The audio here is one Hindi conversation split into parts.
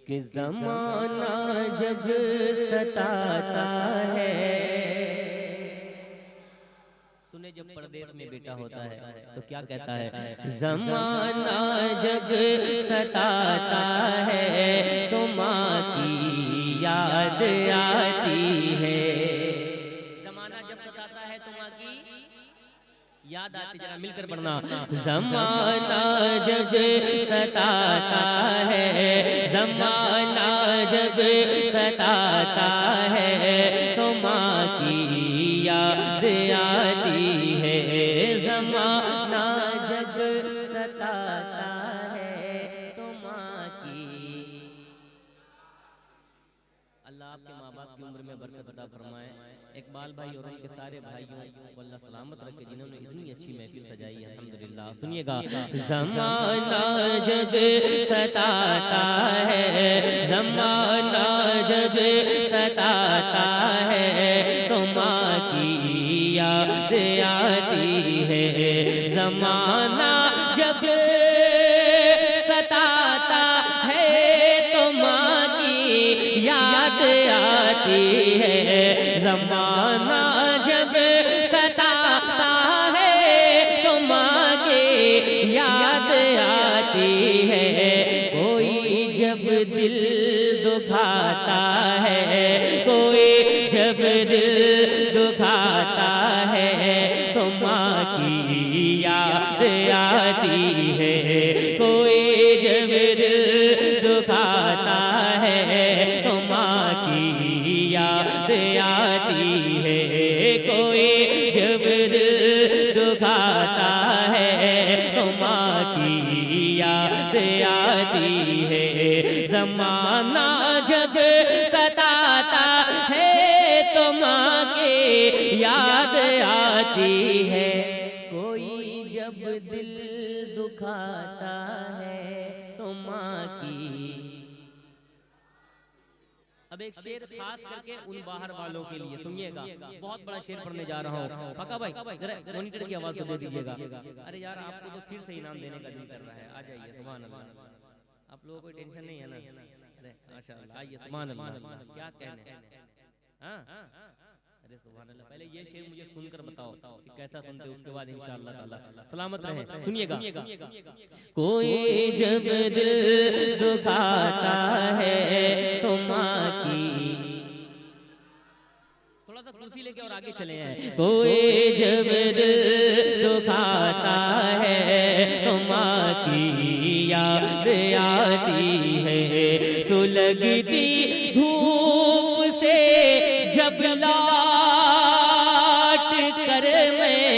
कि ज़माना जब सताता है। सुने जब परदेश में बेटा होता है तो क्या कहता है, ज़माना जब सताता है तो माँ की याद आती है। ज़माना जब सताता है तो माँ की याद आती, जरा मिलकर पढ़ना। ज़माना जब सताता है, ज़माना जब सताता है तो माँ की याद आती है। ज़माना जब सताता है तो माँ की। अल्लाह आपके माँ बाप की उम्र में बरकत अता फरमाए। इकबाल भाई और उनके सारे भाइयों को अल्लाह सलामत रखे जिन्होंने इतनी अच्छी महफिल सजाई है, अल्हम्दुलिल्लाह। सुनिएगा, ज़माना जब सताता है, ज़माना जब सताता है तो माँ की याद आती है। ज़माना जब सताता है तो माँ की याद आती है। ज़माना जब सताता है तो माँ की याद आती है। कोई जब दिल दुखाता है, कोई जब दिल दुखाता है तो माँ की याद आती है। कोई जब दिल दुखाता है तो माँ की याद आती है। कोई जब दिल दुखाता है तो माँ की याद आती है। ज़माना जब सताता है तो माँ की याद आती है। कोई जब दिल दुखाता है तो माँ की। अब एक शेर खास करके उन बाहर वालों के लिए सुनिएगा, बहुत बड़ा शेर पढ़ने जा रहा हूँ। पक्का भाई जरा मॉनिटर की आवाज को दे दीजिएगा। अरे यार आपको तो फिर से इनाम देने का दिल कर रहा है, आ जाइए। सुभान अल्लाह, आप लोगों को टेंशन नहीं है ना? अरे माशाअल्लाह, आइए। सुभान अल्लाह, क्या कहने। हाँ अरे सुभान अल्लाह, पहले ये शेर मुझे सुनकर बताओ कि कैसा सुनते, उसके बाद इंशाअल्लाह ताला सलामत रहे। सुनिएगा, कोई जब दिल दुखाता है तो माँ की। थोड़ा सा कुर्सी लेके और आगे चले हैं। कोई जब दिल दुखाता है तो माँ की याद आती है। सुलगती धूप से जब लौट कर मैं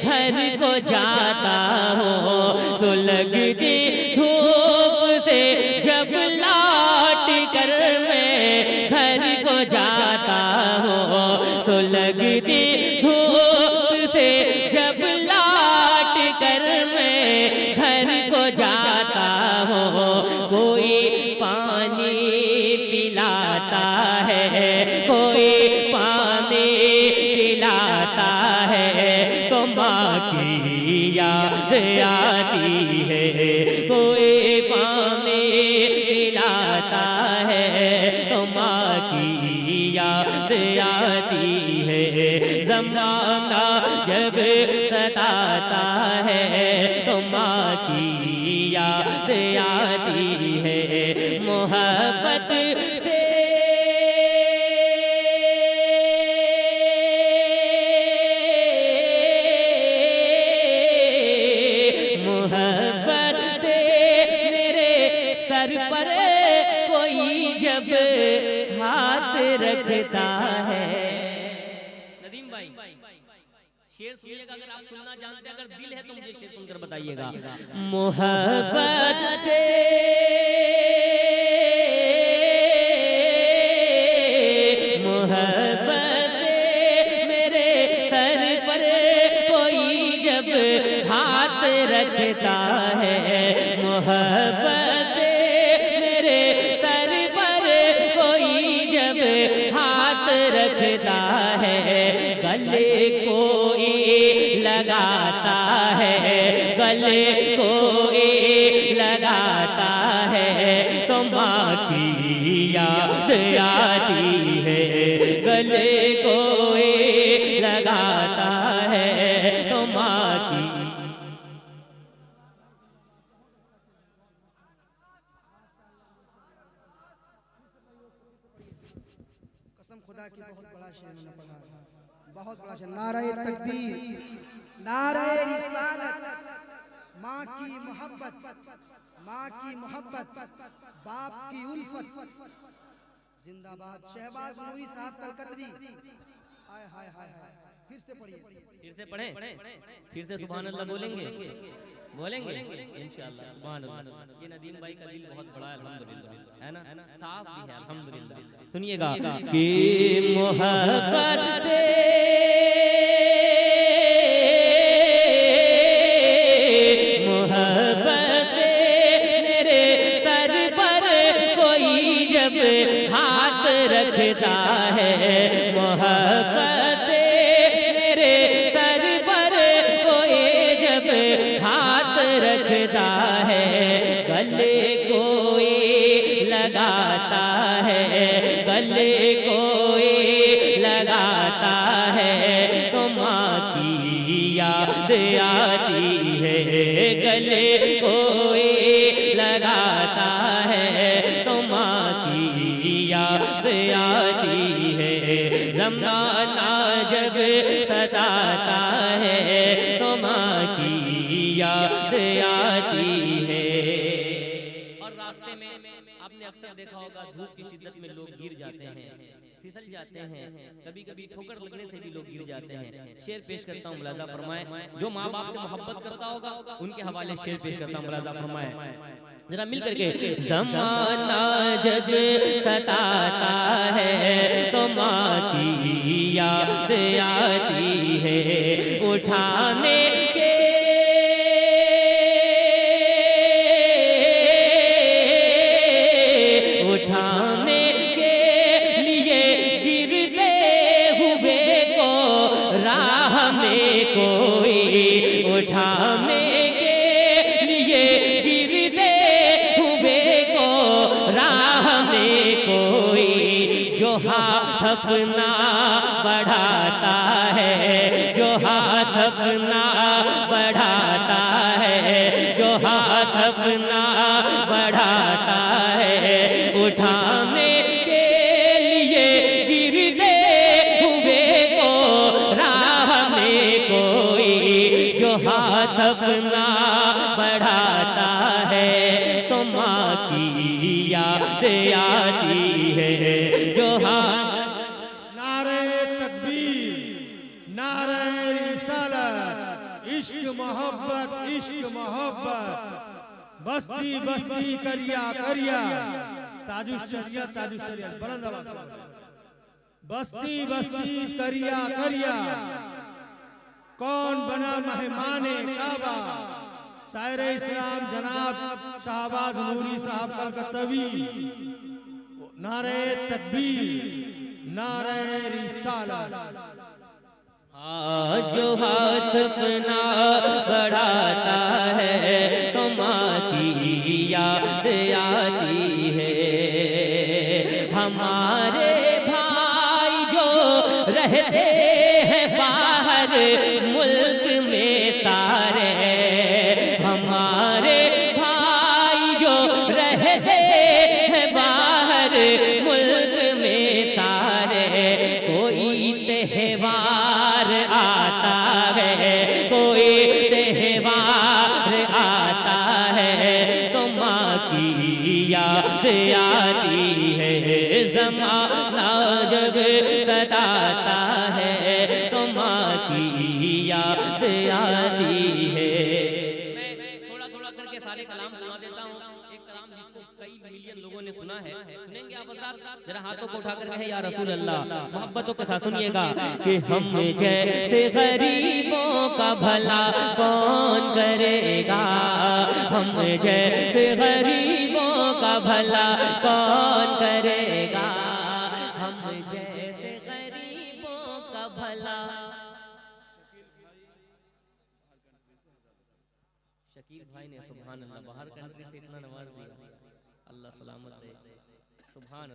घर को जाता हूँ, सुलगती धूप से जब लौट कर मैं घर को जाता हूँ, सुलगती धूप से जब लौट कर मैं घर को जाता हूँ। कोई पानी पिलाता है, कोई पानी पिलाता है तो माँ की याद आती है। कोई पानी पिलाता है तो माँ की याद आती है। ज़माना जब सताता है तो माँ की याद आती है। मोहब्बत से मोहब्बत से मेरे सर पर कोई जब हाथ रखता है। नदीम भाई शेर सुनिएगा, अगर आप सुनना जानते हैं, अगर दिल है तो मुझे शेर सुनकर बताइएगा। मोहब्बत से मोहब्बत से मेरे सर पर कोई जब हाथ रखता है। मोहब्बत से मेरे सर पर कोई जब हाथ रखता है। गले कोई लगाता है, गले कोई लगाता है तो माँ की याद आती है, गले कोई लगाता है तो माँ की। कसम खुदा की बहुत बड़ा शेर मैंने पढ़ा है, बहुत बड़ा शेर। नारे तकबीर, नारे रिसालत, माँ की मोहब्बत, माँ की मोहब्बत, बाप की उल्फत, जिंदाबाद। शहबाज नूरी साहब कलकतरी। हाय हाय हाय हाय, फिर से पढ़िए, फिर से पढ़ें, फिर से सुभान अल्लाह बोलेंगे, बोलेंगे इंशाअल्लाह सुभान अल्लाह। ये नदीम भाई का दिल बहुत बड़ा है अल्हम्दुलिल्लाह, है ना, साफ भी है अल्हम्दुलिल्लाह। सुनिएगा कि मोहब्बत से हाथ रखता है, मोहब्बत से मेरे सर पर कोई जब हाथ रखता है, गले कोई लगाता है, गले कोई लगाता है तो माँ की याद आती है, गले कोई लगाता है तो माँ की याद आती है, ज़माना जब सताता है तो माँ की याद आती है। और रास्ते में आपने अक्सर देखा होगा धूप की शिद्दत में लोग गिर जाते हैं, फिसल जाते हैं, कभी कभी ठोकर लगने से भी लोग गिर जाते हैं। शेर पेश करता हूँ, मुलाजा फरमाए। जो माँ बाप से मोहब्बत करता होगा उनके हवाले शेर पेश करता हूँ, मुलाजा फरमाए जरा मिल करके। ज़माना जब सताता है तो माँ की याद आती है, उठाने के उठाने के लिए गिरते हुए को राह में कोई, उठाने के लिए गिरते हुए को राह में कोई, जो हाथ अपना बढ़ाता है, जो हाथ अपना बढ़ाता है, जो हाथ अपना बढ़ाता है, उठाने के लिए गिरते हुए को राह में कोई, जो हाथ अपना बढ़ाता है तो माँ की याद आती है, जो हाथ। नारे तकबीर, नारे रिसालत, इश्क मोहब्बत, इश्क मोहब्बत, बस्ती बस्ती करिया करिया, ताजुश शरियत, ताजुश शरियत, बुलंद आवाज से। बस्ती बस्ती करिया करिया, कौन बना मेहमाने काबा, शायर इस्लाम जनाब शहबाज नूरी साहब कलकत्तवी। नारे तकबीर, नारे रिसालत। जो हाथ अपना बढ़ाता है तो माँ की याद आती है, हमारे भाई जो रहते हैं बाहर मुल्क में सारे, हमारे भाई जो रहते हैं बाहर मुल्क में सारे, कोई त्योहार आता है, कोई त्योहार आता है तो माँ की याद आती है, ज़माना जब सताता है तो माँ की याद आती है। मैं थोड़ा थोड़ा करके सारे कलाम सुना देता हूँ, एक कलाम जिसको कई मिलियन लोगों ने सुना है, सुनेंगे आप हज़रात? जरा हाथों को उठा कर कहें या रसूल अल्लाह, मोहब्बतों के साथ सुनिएगा कि हम जैसे गरीबों का भला कौन करेगा, हम जैसे गरीबों का भला कौन करेगा, हम जैसे गरीबों का भला। शकील भाई ने सुभान अल्लाह बाहर कंट्री से इतना नवाज दिया, अल्लाह सलामत दे। सुभान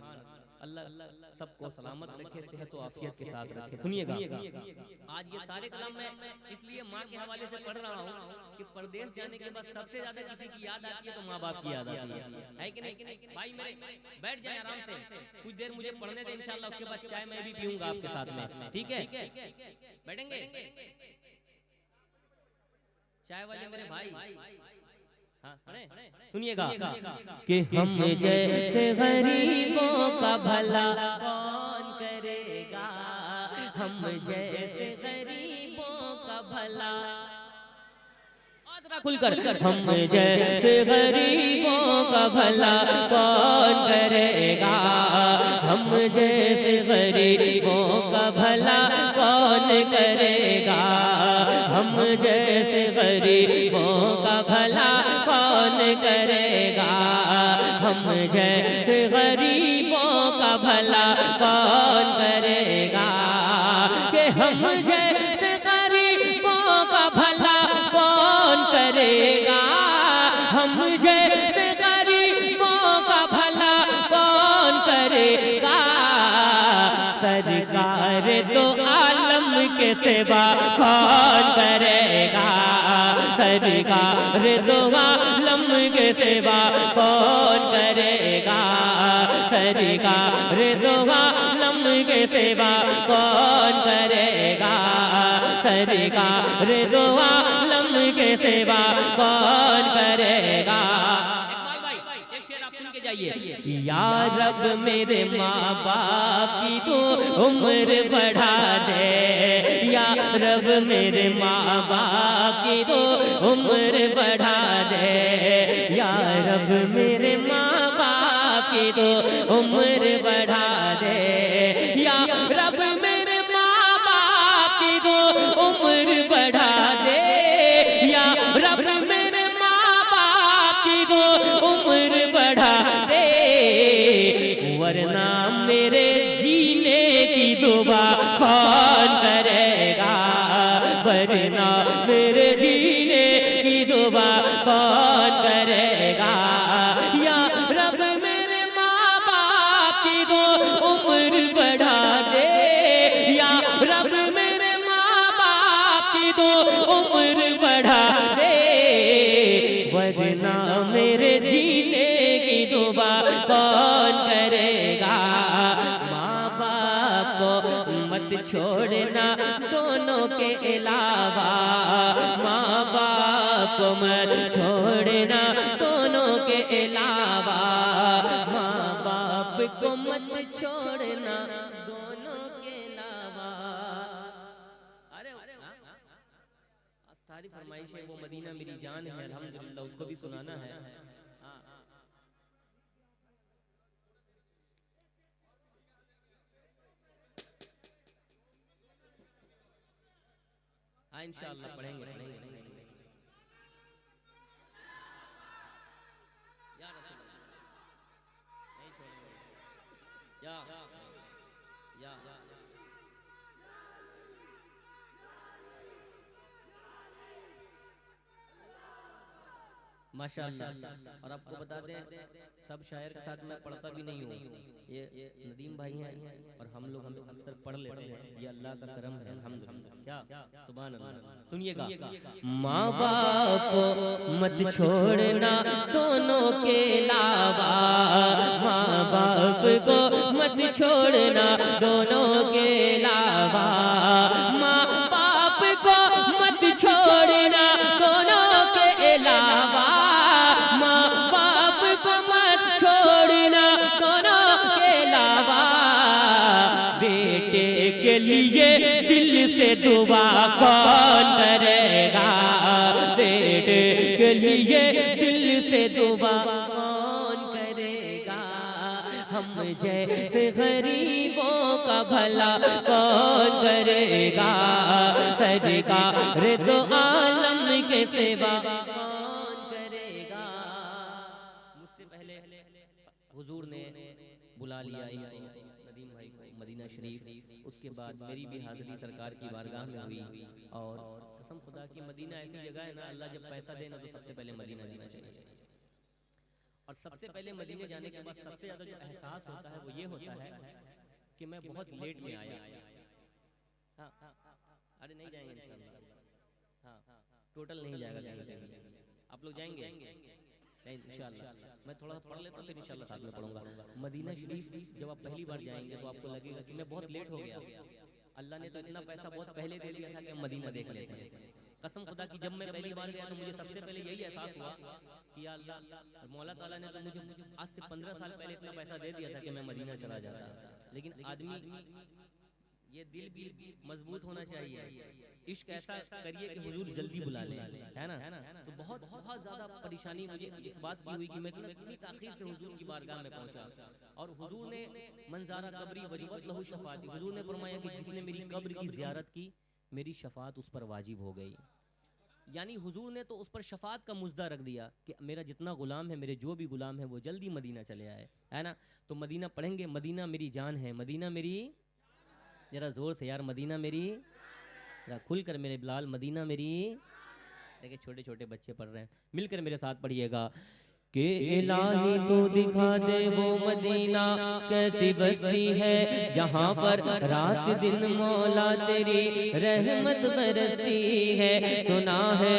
अल्लाह। अल्लाह सबको सलामत रखे, सेहत और आफियत के साथ रखे। सुनिएगा, आज ये सारे कलाम मैं इसलिए माँ के हवाले से पढ़ रहा हूँ कि परदेश जाने के बाद सबसे ज्यादा किसी की याद आती है तो माँ बाप की याद आती है कि नहीं? भाई मेरे बैठ जाए आराम से, कुछ देर मुझे पढ़ने दे इंशाल्लाह, उसके बाद चाय मैं भी पीऊंगा आपके साथ में, ठीक है? बैठेंगे चाय वाले मेरे भाई। सुनिएगा कि हम जैसे गरीबों का भला कौन करेगा, हम जैसे गरीबों का भला, खुलकर हम जैसे गरीबों का भला कौन करेगा, हम जैसे गरीबों का भला कौन करेगा, हम जैसे गरीबों का भला कौन करेगा, हम जैसे गरीबों का भला कौन करेगा, कि हम जैसे गरीबों का भला कौन करेगा, हम जैसे गरीबों का भला कौन करेगा, सरकार तो आलम के सेवा कौन करेगा, सरकार तो आलम के सेवा कौन करेगा, सरकार तो आलम के सेवा कौन करेगा, सरकार तो आलम के सेवा कौन करेगा। या रब मेरे माँ बाप की तो उम्र बढ़ा दे, या रब मेरे माँ बाप की तो उम्र बढ़ा दे, या रब मेरे माँ बाप की तो उम्र बढ़ा दे, या रब मेरे माँ बाप की तो उम्र बढ़ा दे, या रब मेरे माँ बाप की तो उम्र बढ़ा दे, वरना मेरे जीने की दुआ कौन करेगा, वरना मेरे जीने की दुआ कौन करेगा, या रब मेरे माँ बाप की तो उम्र बढ़ा दे, या रब मेरे माँ बाप की तो उम्र बढ़ा दे, वरना मेरे जीने की दुआ कौन करेगा। माँ बाप को मत छोड़ना दोनों के अलावा, माँ बाप को मत छोड़ना दोनों के अलावा, माँ बाप को मत छोड़ना दोनों के अलावा। अरे सारी फरमाइश है, वो मदीना मेरी जान है, अल्हम्दुलिल्लाह उसको भी सुनाना है। हाँ इंशाअल्लाह पढ़ेंगे पढ़ेंगे। या रसूल अल्लाह नहीं छोड़ेंगे। या माशाअल्लाह। और आपको बता दें सब शायर के साथ मैं पढ़ता भी नहीं हूँ, ये नदीम भाई हैं और हम लोग हमें अक्सर पढ़ लेते हैं, ये अल्लाह का करम है अल्हम्दुलिल्लाह। क्या सुभान अल्लाह। सुनिएगा, माँ बाप को मत छोड़ना दोनों के अलावा, माँ बाप को मत छोड़ना दोनों के अलावा, माँ बाप को मत छोड़ना दोनों के अलावा, माँ बाप को मत छोड़ना दोनों के अलावा, बेटे के लिए दिल से दुआ कौन करेगा, बेटे के लिए दिल से दुआ कौन करेगा, हम जैसे गरीबों का भला कौन करेगा, सरकार तो आलम के सेवा कौन करेगा। मुझसे पहले हुजूर ने बुला लिया नदीम भाई को मदीना शरीफ, उसके बाद मेरी भी हाजिरी सरकार की बारगाह में हुई। और कसम खुदा की मदीना ऐसी जगह है ना, अल्लाह जब पैसा देना तो सबसे पहले मदीना देना चाहिए। और सबसे पहले मदीने जाने के बाद सबसे ज्यादा जो एहसास होता है वो ये होता है कि मैं बहुत लेट में आया। हाँ, अरे नहीं जाएंगे इंशाल्लाह। हाँ, टोटल नहीं जाएगा कहीं। आप लोग जाएंगे नहीं इंशाल्लाह। मैं थोड़ा पढ़ लेता हूँ फिर इंशाल्लाह साथ में पढ़ूंगा। मदीना शरीफ जब आप पहली बार जाएंगे तो आपको लगेगा कि मैं बहुत लेट हो गया, अल्लाह ने तो इतना पैसा बहुत पहले दे दिया था कि हम मदीना देख लेते हैं। कसम खुदा की जब मैं पहली बार गया तो मुझे सबसे पहले यही एहसास हुआ कि या अल्लाह, मौला ताला ने तो मुझे आज से 15 साल पहले इतना पैसा दे दिया था कि मैं मदीना चला जाता। लेकिन आदमी ये दिल भी मजबूत होना चाहिए, इश्क ऐसा करिए कि हुजूर जल्दी बुला ले, है ना। तो बहुत ज्यादा परेशानी मुझे इस बात की हुई कि मैं कितनी ताखीर से हुजूर की बारगाह में पहुंचा। और हुजूर ने मंजारा कब्री वजबत लहू शफाअती, हुजूर ने फरमाया कि जिसने मेरी कब्र की जियारत की मेरी शफाअत उस पर वाजिब हो गई। यानी हुजूर ने तो उस पर शफाअत का मुजदा रख दिया कि मेरा जितना गुलाम है, मेरे जो भी गुलाम है वो जल्दी मदीना चले आए, है ना। तो मदीना पढ़ेंगे, मदीना मेरी जान है, मदीना मेरी, जरा जोर से यार, मदीना मेरी, जरा खुल कर मेरे बिलाल, मदीना मेरी। देखिए छोटे छोटे बच्चे पढ़ रहे हैं, मिलकर मेरे साथ पढ़िएगा कि इलाही तू दिखा दे वो मदीना कैसी बस्ती है जहाँ पर रात दिन मौला तेरी रहमत बरसती है। सुना है